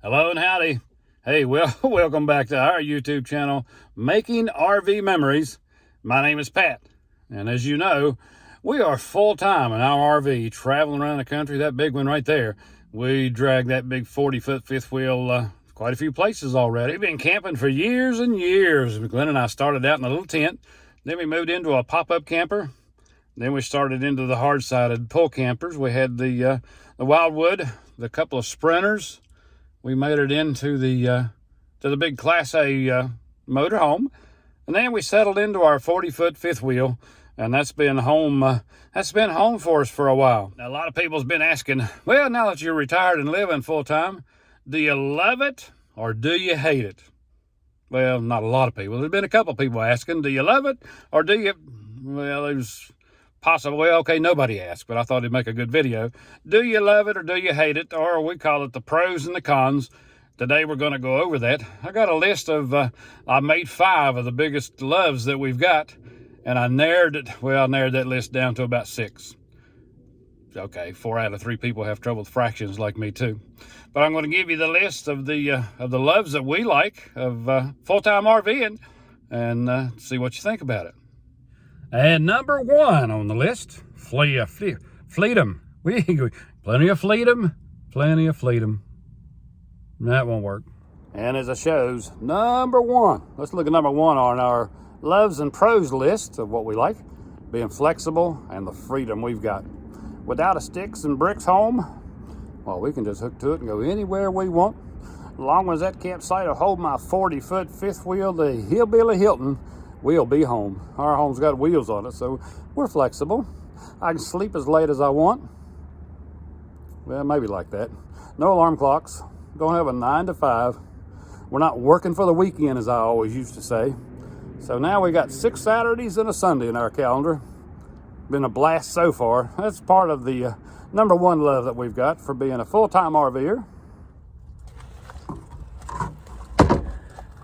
Hello and howdy. Hey, well, welcome back to our YouTube channel, Making RV Memories. My name is Pat, and as you know, we are full-time in our RV, traveling around the country. That big one right there, we drag that big 40-foot fifth wheel quite a few places already. We've been camping for years and years. Glenna and I started out in a little tent, then we moved into a pop-up camper, then we started into the hard-sided pull campers. We had the Wildwood, the couple of Sprinters. We made it into the big Class A motorhome, and then we settled into our 40-foot fifth wheel, and that's been home. That's been home for us for a while. Now, a lot of people's been asking, well, now that you're retired and living full time, do you love it or do you hate it? Well, not a lot of people. There's been a couple people asking, do you love it or do you? Well, there's possible. Well, okay, nobody asked, but I thought it'd make a good video. Do you love it or do you hate it? Or we call it the pros and the cons. Today we're going to go over that. I got a list of, I made 5 of the biggest loves that we've got, and I narrowed that list down to about 6. Okay, 4 out of 3 people have trouble with fractions like me too. But I'm going to give you the list of the loves that we like of full-time RVing, and see what you think about it. And number 1 on the list, Freedom. Plenty of Freedom. That won't work. And as it shows, number 1. Let's look at number 1 on our loves and pros list of what we like. Being flexible and the freedom we've got. Without a sticks and bricks home, well, we can just hook to it and go anywhere we want. As long as that campsite will hold my 40-foot fifth wheel, the Hillbilly Hilton, we'll be home. Our home's got wheels on it, so we're flexible. I can sleep as late as I want. Well, maybe like that. No alarm clocks. Don't have a 9 to 5. We're not working for the weekend, as I always used to say. So now we got 6 Saturdays and a Sunday in our calendar. Been a blast so far. That's part of the number 1 love that we've got for being a full-time RVer.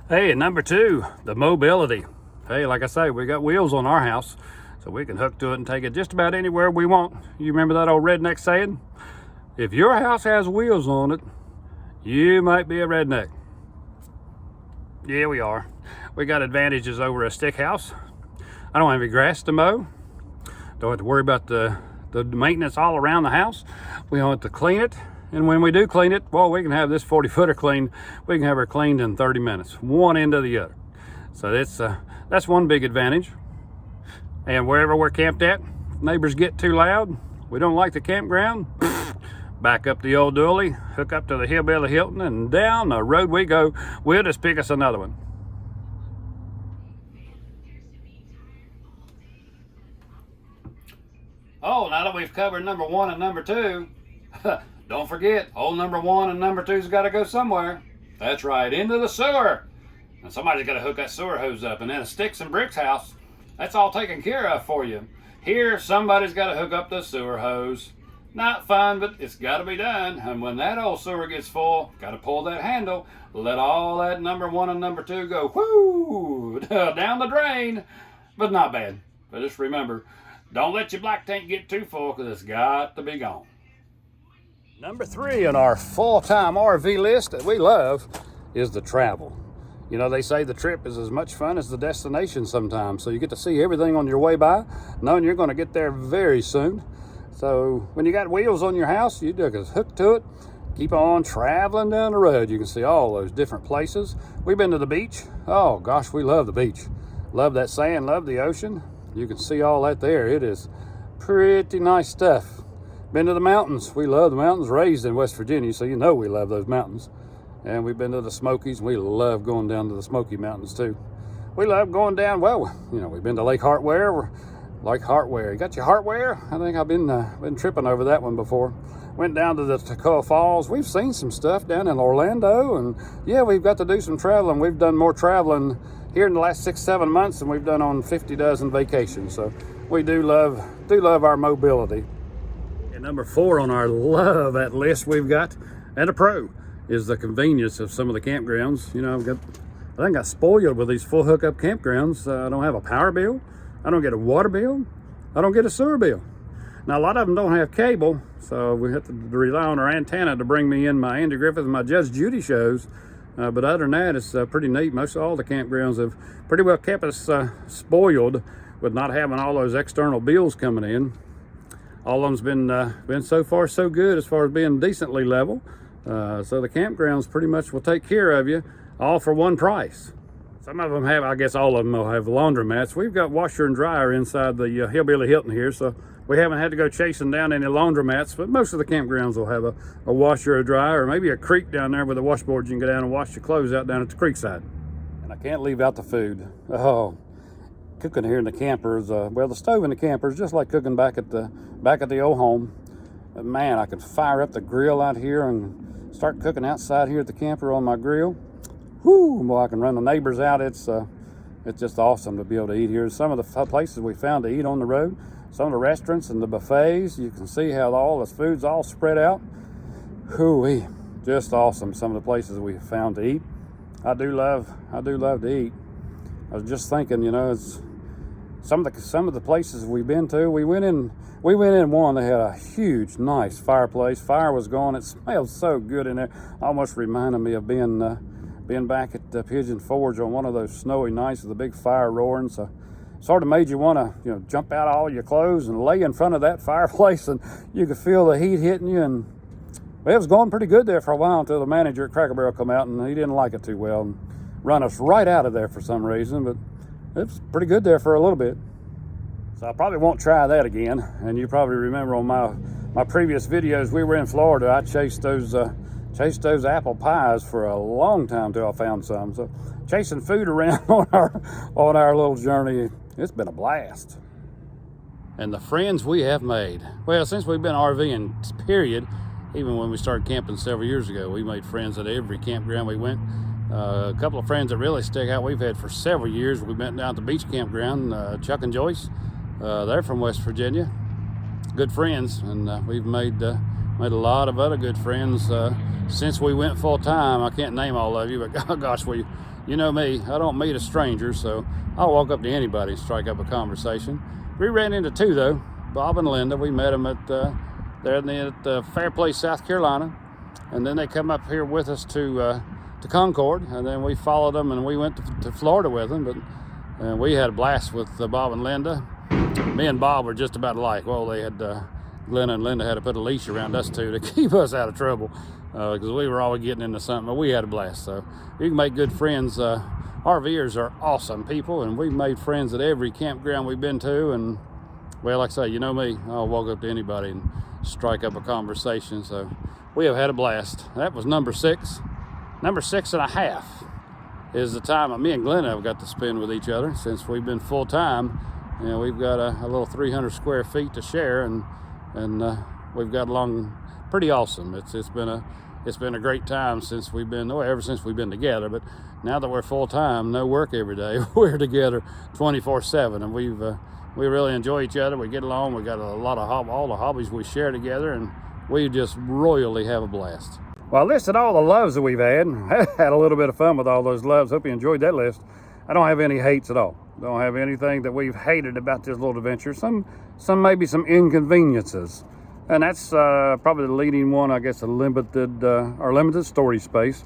Hey, and number 2, the mobility. Hey, like I say, we got wheels on our house, so we can hook to it and take it just about anywhere we want. You remember that old redneck saying? If your house has wheels on it, you might be a redneck. Yeah, we are. We got advantages over a stick house. I don't have any grass to mow. Don't have to worry about the maintenance all around the house. We don't have to clean it. And when we do clean it, well, we can have this 40-footer cleaned. We can have her cleaned in 30 minutes, one end to the other. So that's one big advantage. And wherever we're camped at, if neighbors get too loud, we don't like the campground, back up the old dually, hook up to the Hillbilly Hilton, and down the road we go. We'll just pick us another one. Oh, now that we've covered number 1 and number 2, don't forget, old number 1 and number 2's got to go somewhere. That's right, into the sewer. And somebody's got to hook that sewer hose up. And then a sticks and bricks house, that's all taken care of for you. Here, somebody's got to hook up the sewer hose. Not fun, but it's got to be done. And when that old sewer gets full, got to pull that handle, let all that number 1 and number 2 go whoo down the drain. But not bad. But just remember, don't let your black tank get too full, because it's got to be gone. Number 3 on our full-time RV list that we love is the travel. You know, they say the trip is as much fun as the destination sometimes. So you get to see everything on your way by, knowing you're going to get there very soon. So when you got wheels on your house, you just hook to it, keep on traveling down the road. You can see all those different places. We've been to the beach. Oh gosh, we love the beach. Love that sand, love the ocean. You can see all that there. It is pretty nice stuff. Been to the mountains. We love the mountains, raised in West Virginia, so you know we love those mountains. And we've been to the Smokies. We love going down to the Smoky Mountains too. We love going down, well, you know, we've been to Lake Hartwell. You got your Hartwell? I think I've been tripping over that one before. Went down to the Toccoa Falls. We've seen some stuff down in Orlando, and yeah, we've got to do some traveling. We've done more traveling here in the last 6-7 months than we've done on 50 dozen vacations. So we do love our mobility. And number 4 on our love at list we've got, and a pro, is the convenience of some of the campgrounds. You know, I think I got spoiled with these full hookup campgrounds. I don't have a power bill. I don't get a water bill. I don't get a sewer bill. Now, a lot of them don't have cable, so we have to rely on our antenna to bring me in my Andy Griffith and my Judge Judy shows. But other than that, it's pretty neat. Most of all the campgrounds have pretty well kept us spoiled with not having all those external bills coming in. All of them's been so far so good as far as being decently level. So the campgrounds pretty much will take care of you, all for one price. Some of them have, I guess all of them will have laundromats. We've got washer and dryer inside the Hillbilly Hilton here, so we haven't had to go chasing down any laundromats, but most of the campgrounds will have a washer or dryer, or maybe a creek down there with a washboard. You can go down and wash your clothes out down at the creek side. And I can't leave out the food. Oh, cooking here in the campers, well, the stove in the camper is just like cooking back at the old home. But man, I could fire up the grill out here and start cooking outside here at the camper on my grill. Whoo, boy, I can run the neighbors out. It's just awesome to be able to eat here. Some of the places we found to eat on the road, some of the restaurants and the buffets, you can see how all the food's all spread out. Hoo-wee, just awesome. Some of the places we found to eat. I do love to eat. I was just thinking, you know, it's some of the places we've been to. We went in one that had a huge, nice fireplace. Fire was going. It smelled so good in there. Almost reminded me of being back at Pigeon Forge on one of those snowy nights with a big fire roaring. So sort of made you want to, you know, jump out all your clothes and lay in front of that fireplace, and you could feel the heat hitting you. And well, it was going pretty good there for a while until the manager at Cracker Barrel come out, and he didn't like it too well and run us right out of there for some reason. But it was pretty good there for a little bit. So I probably won't try that again. And you probably remember on my previous videos, we were in Florida. I chased those apple pies for a long time till I found some. So chasing food around on our little journey, it's been a blast. And the friends we have made. Well, since we've been RVing, period, even when we started camping several years ago, we made friends at every campground we went. A couple of friends that really stick out we've had for several years. We went down to the beach campground, Chuck and Joyce. They're from West Virginia. Good friends, and we've made a lot of other good friends since we went full time. I can't name all of you, but gosh, you know me, I don't meet a stranger, so I'll walk up to anybody and strike up a conversation. We ran into two though, Bob and Linda. We met them at Fairplace, South Carolina, and then they come up here with us to Concord, and then we followed them and we went to Florida with them. But we had a blast with Bob and Linda. Me and Bob were just about alike. Well, they had Glenna and Linda had to put a leash around us two to keep us out of trouble because we were always getting into something, but we had a blast. So you can make good friends. RV'ers are awesome people, and we've made friends at every campground we've been to. And well, like I say, you know me, I'll walk up to anybody and strike up a conversation. So we have had a blast. That was number 6. Number 6.5 is the time that me and Glenna have got to spend with each other since we've been full time. You know, we've got a little 300 square feet to share, and we've got along pretty awesome. It's been a great time since we've been, ever since we've been together. But now that we're full time, no work every day, we're together 24/7, and we really enjoy each other. We get along. We got a lot of all the hobbies we share together, and we just royally have a blast. Well, I listed all the loves that we've had. Had a little bit of fun with all those loves. Hope you enjoyed that list. I don't have any hates at all. Don't have anything that we've hated about this little adventure. Some maybe some inconveniences. And that's probably the leading one, I guess, our limited storage space.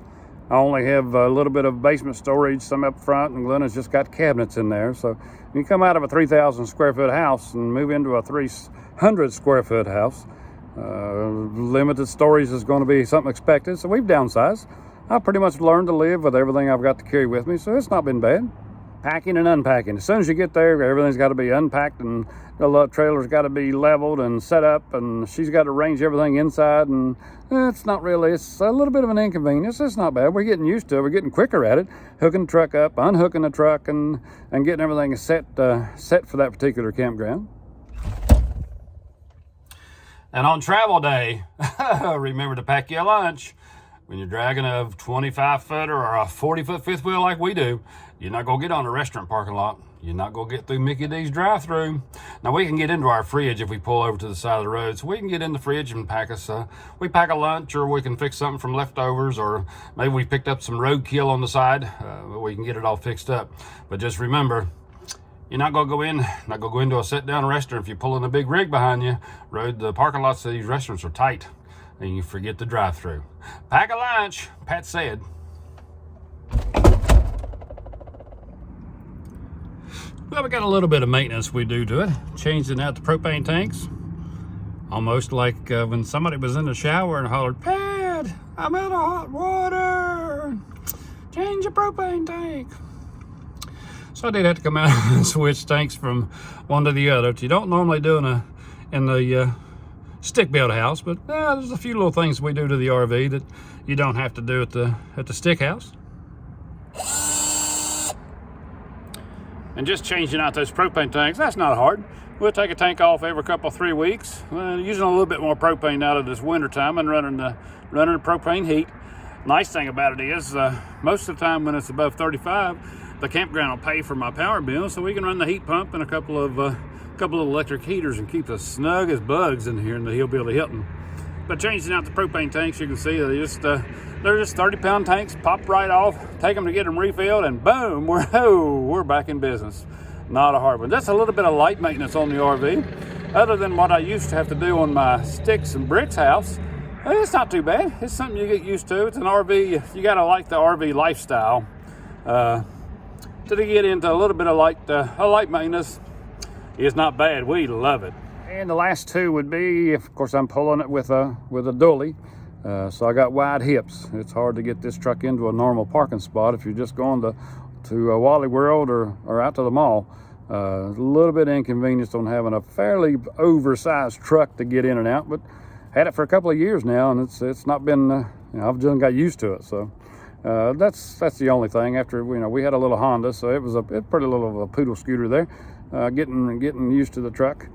I only have a little bit of basement storage, some up front, and Glenna's just got cabinets in there. So you come out of a 3,000 square foot house and move into a 300 square foot house. Limited storage is going to be something expected, so we've downsized. I've pretty much learned to live with everything I've got to carry with me, so it's not been bad. Packing and unpacking. As soon as you get there, everything's got to be unpacked, and the trailer's got to be leveled and set up, and she's got to arrange everything inside, and it's not really, it's a little bit of an inconvenience. It's not bad. We're getting used to it. We're getting quicker at it. Hooking the truck up, unhooking the truck, and getting everything set for that particular campground. And on travel day, remember to pack your lunch. When you're dragging a 25-footer or a 40-foot fifth wheel like we do, you're not going to get on a restaurant parking lot. You're not going to get through Mickey D's drive-thru. Now, we can get into our fridge if we pull over to the side of the road. So we can get in the fridge and pack us we pack a lunch, or we can fix something from leftovers, or maybe we picked up some roadkill on the side. We can get it all fixed up. But just remember, You're not gonna go into a sit-down restaurant if you're pulling a big rig behind you. The parking lots of these restaurants are tight, and you forget the drive-through. Pack a lunch, Pat said. Well, we got a little bit of maintenance we do to it. Changing out the propane tanks. Almost like when somebody was in the shower and hollered, "Pat, I'm out of hot water. Change the propane tank." So I did have to come out and switch tanks from one to the other. You don't normally do in the stick-built house, but there's a few little things we do to the RV that you don't have to do at the stick house. And just changing out those propane tanks, that's not hard. We'll take a tank off every couple, 3 weeks, using a little bit more propane out of this winter time and running the propane heat. Nice thing about it is, most of the time when it's above 35, the campground will pay for my power bill, so we can run the heat pump and a couple of electric heaters and keep us snug as bugs in here in the Hillbilly Hilton. But changing out the propane tanks, you can see they're just 30-pound tanks. Pop right off, take them to get them refilled, and boom, we're back in business. Not a hard one. That's a little bit of light maintenance on the RV, other than what I used to have to do on my sticks and bricks house. It's not too bad. It's something you get used to. It's an RV. You gotta like the RV lifestyle. To get into a little bit of light maintenance is not bad. We love it. And the last two would be, of course, I'm pulling it with a dually, so I got wide hips. It's hard to get this truck into a normal parking spot if you're just going to Wally World or out to the mall. A little bit inconvenienced on having a fairly oversized truck to get in and out, but had it for a couple of years now, and it's not been. I've just got used to it, so. That's the only thing. After we had a little Honda, so it was a pretty little of a poodle scooter there. Getting used to the truck.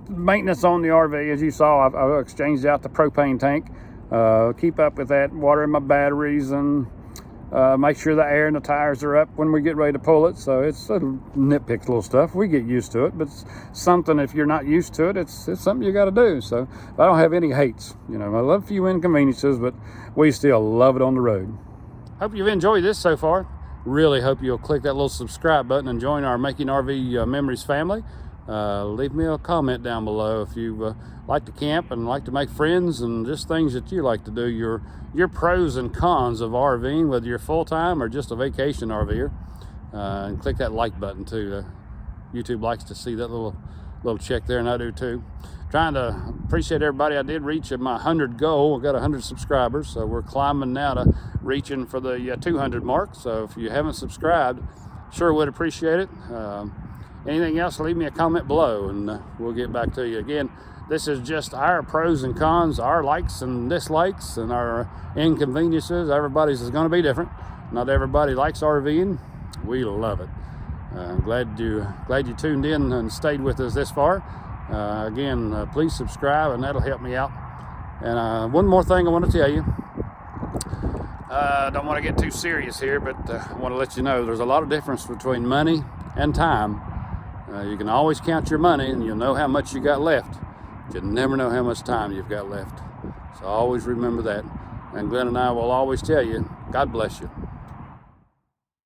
Maintenance on the RV, as you saw, I exchanged out the propane tank. Keep up with that, watering my batteries, and make sure the air and the tires are up when we get ready to pull it. So it's nitpick little stuff. We get used to it, but it's something, if you're not used to it, it's something you got to do. So I don't have any hates. I love a few inconveniences, but we still love it on the road. Hope you've enjoyed this so far. Really hope you'll click that little subscribe button and join our Making RV Memories family. Leave me a comment down below if you like to camp and like to make friends and just things that you like to do, your pros and cons of RVing, whether you're full-time or just a vacation RVer. And click that like button too. YouTube likes to see that little check there, and I do too. Trying to appreciate everybody. I did reach my 100 goal. I've got 100 subscribers, so we're climbing now to reaching for the 200 mark. So if you haven't subscribed, sure would appreciate it. Anything else, leave me a comment below, and we'll get back to you. Again, this is just our pros and cons, our likes and dislikes, and our inconveniences. Everybody's is going to be different. Not everybody likes RVing. We love it. Glad you tuned in and stayed with us this far. Again, please subscribe, and that'll help me out. And one more thing I want to tell you. I don't want to get too serious here, but I want to let you know there's a lot of difference between money and time. You can always count your money, and you'll know how much you got left. You never know how much time you've got left. So always remember that. And Glenn and I will always tell you, God bless you.